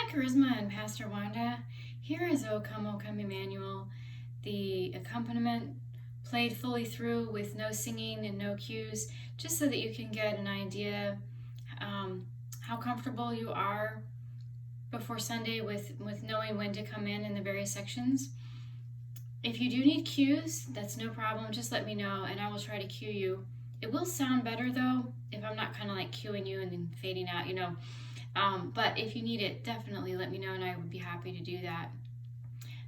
Charisma and Pastor Wanda. Here is O Come Emmanuel, the accompaniment played fully through with no singing and no cues, just so that you can get an idea how comfortable you are before Sunday with knowing when to come in the various sections. If you do need cues, that's no problem. Just let me know and I will try to cue you. It will sound better though if I'm not kind of like cueing you and then fading out, you know. But if you need it, definitely let me know and I would be happy to do that.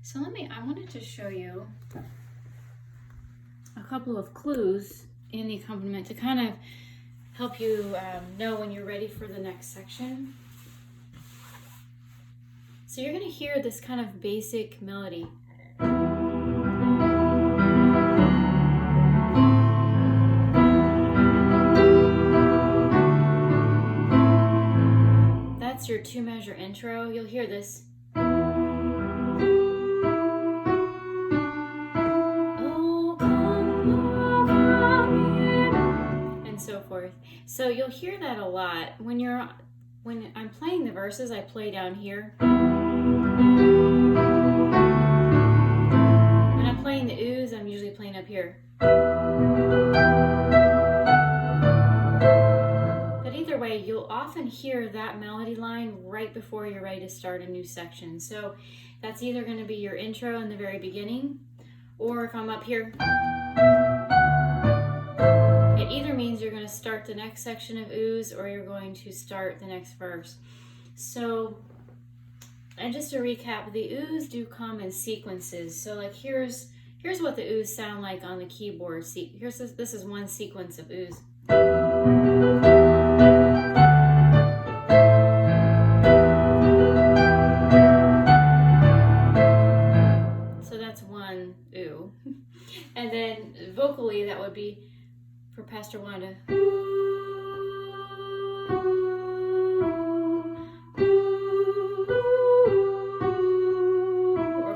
So I wanted to show you a couple of clues in the accompaniment to kind of help you know when you're ready for the next section. So you're going to hear this kind of basic melody. That's your 2-measure intro. You'll hear this. So forth. So you'll hear that a lot when I'm playing the verses. I play down here. When I'm playing the oohs, I'm usually playing up here. But either way, you'll often hear that melody line right before you're ready to start a new section. So that's either going to be your intro in the very beginning, or if I'm up here, it either means you're going to start the next section of oohs or you're going to start the next verse. So, and just to recap, the oohs do come in sequences. So like here's what the oohs sound like on the keyboard. See, this is one sequence of oohs. So that's one ooh. And then vocally that would be for Pastor Wanda. Or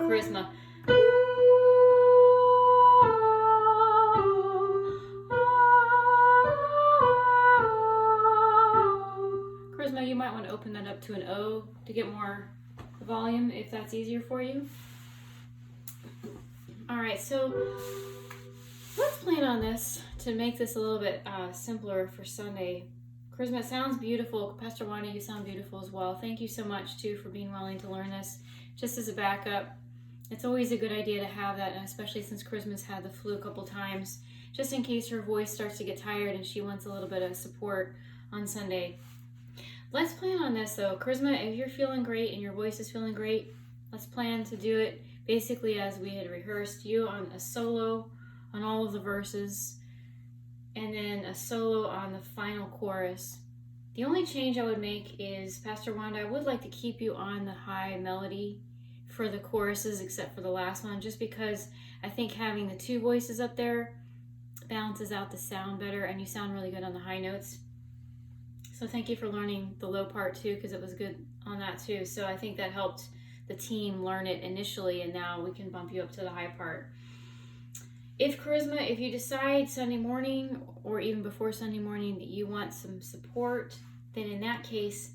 Charisma. Charisma, you might want to open that up to an O to get more volume if that's easier for you. Alright, so let's plan on this to make this a little bit simpler for Sunday. Charisma, it sounds beautiful. Pastor Wanda, you sound beautiful as well. Thank you so much, too, for being willing to learn this. Just as a backup, it's always a good idea to have that, and especially since Charisma's had the flu a couple times, just in case her voice starts to get tired and she wants a little bit of support on Sunday. Let's plan on this, though. Charisma, if you're feeling great and your voice is feeling great, let's plan to do it basically as we had rehearsed. You on a solo on all of the verses, and then a solo on the final chorus. The only change I would make is, Pastor Wanda, I would like to keep you on the high melody for the choruses, except for the last one, just because I think having the 2 voices up there balances out the sound better, and you sound really good on the high notes. So thank you for learning the low part too, because it was good on that too. So I think that helped the team learn it initially, and now we can bump you up to the high part. If Charisma, if you decide Sunday morning or even before Sunday morning that you want some support, then in that case,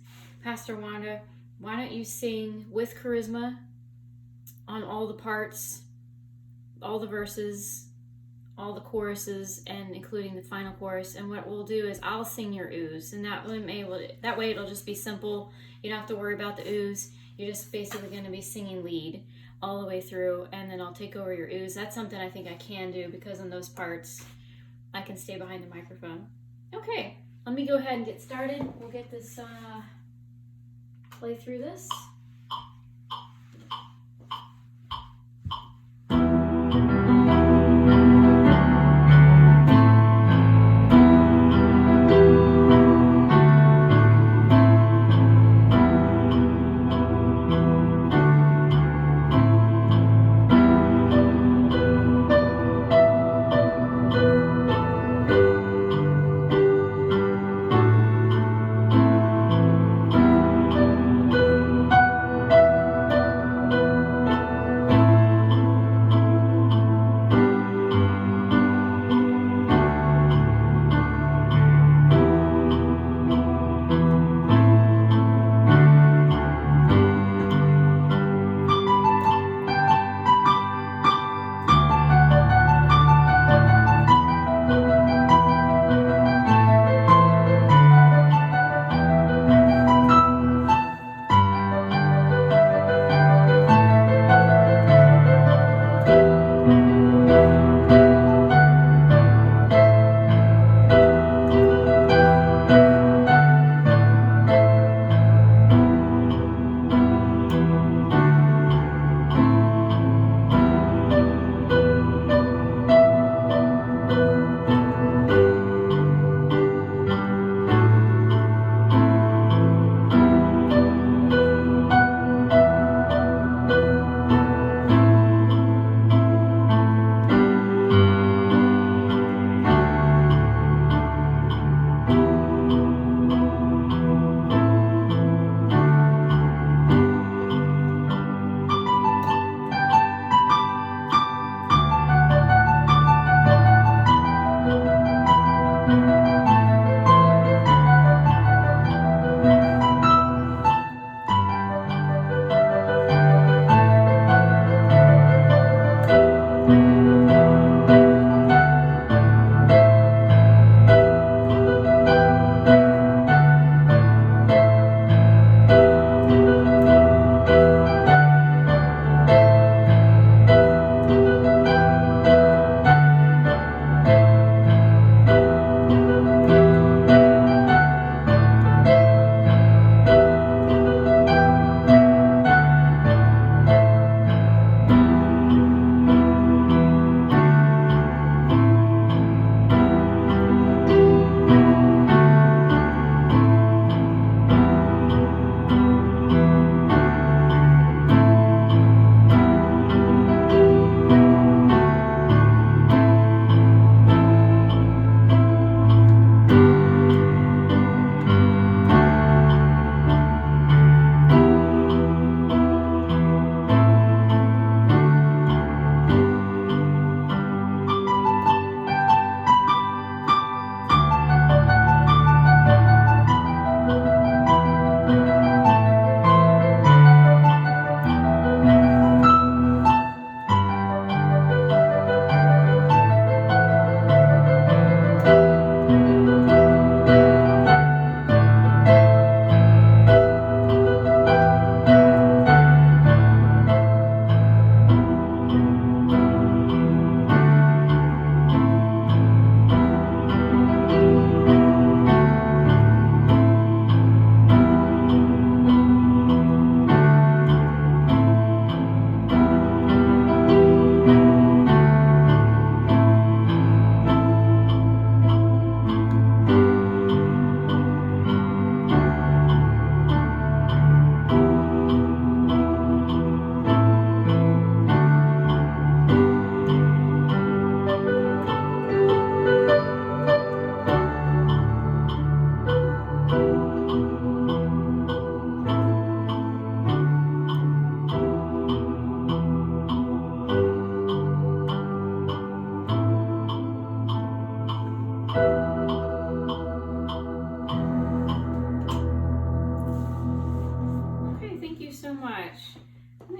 Pastor Wanda, why don't you sing with Charisma on all the parts, all the verses, all the choruses, and including the final chorus. And what we'll do is I'll sing your oohs, and that way it'll just be simple. You don't have to worry about the oohs. You're just basically going to be singing lead all the way through, and then I'll take over your oohs. That's something I think I can do, because in those parts I can stay behind the microphone. Okay, let me go ahead and get started. We'll get this play through this.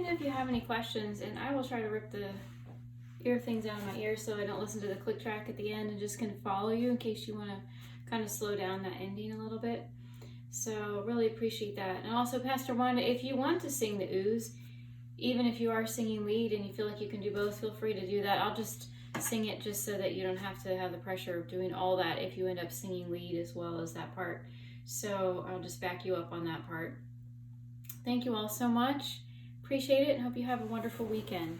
me know if you have any questions, and I will try to rip the ear things out of my ears so I don't listen to the click track at the end and just can follow you in case you want to kind of slow down that ending a little bit. So really appreciate that. And also, Pastor Wanda, if you want to sing the ooze, even if you are singing lead and you feel like you can do both, feel free to do that. I'll just sing it just so that you don't have to have the pressure of doing all that if you end up singing lead as well as that part. So I'll just back you up on that part. Thank you all so much. Appreciate it and hope you have a wonderful weekend.